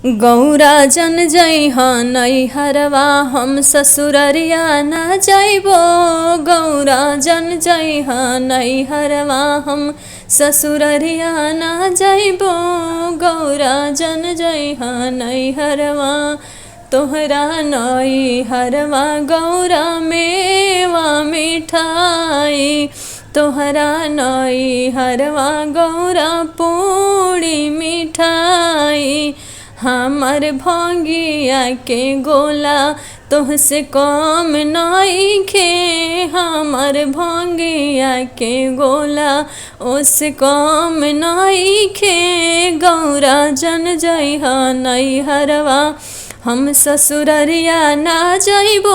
गौरा जन जइहा नैहरवा हम ससुररिया न जइबो। गौरा जन जइहा नैहरवा हम ससुररिया न जइबो। गौरा जन जइहा नैहरवा तोहरा नैहरवा गौरा मेवा मिठाई। तोहरा नैहरवा गौरा पूड़ी मिठाई। हमर भंगिया के गोला तोहसे कम नइखे। हमर भंगिया के गोला ओसे कम नइखे। गौरा जन जइहा नैहरवा हम ससुररिया ना जइबो।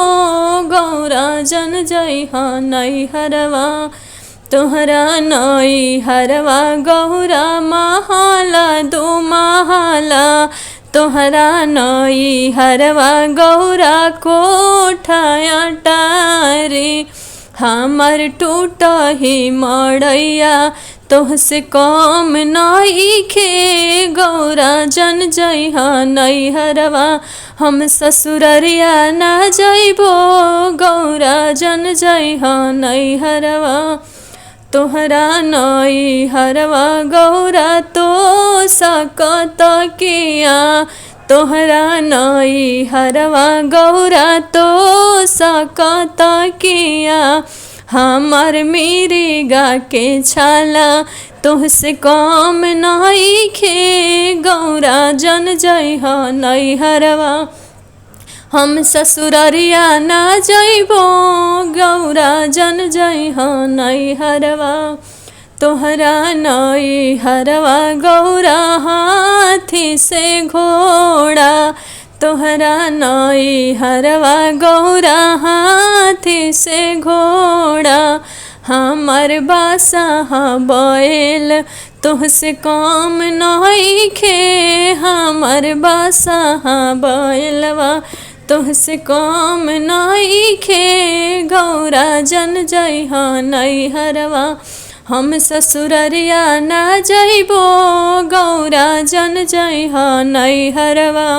गौरा जन जइहा नैहरवा तोहरा नैहरवा गौरा महला दो महला। तोहरा नैहरवा गौरा कोठा अटारी। हमर टूटही मड़ैया तोहसे कम नइखे। गौरा जन जइहा नैहरवा हम ससुररिया ना जइबो। गौरा जन जइहा नैहरवा तोहरा नैहरवा गौरा तो सकत किया। तोहरा नैहरवा गौरा तो सकत किया। हमर मिर्गा के छाला तोहसे कम नइखे। गौरा जन जइहा नैहरवा हम ससुररिया ना जइबो। गौरा जन जइहा नैहरवा तोहरा नैहरवा गौरा हाथी से घोड़ा। तोहरा नैहरवा गौरा हाथी से घोड़ा। हमर बासाह बैल तोहसे कम नइखे। हमर बासाह बैलवा तोहसे कम नइखे। गौरा जन जइहा नैहरवा हम ससुररिया ना जइबो। गौरा जन जइहा नैहरवा।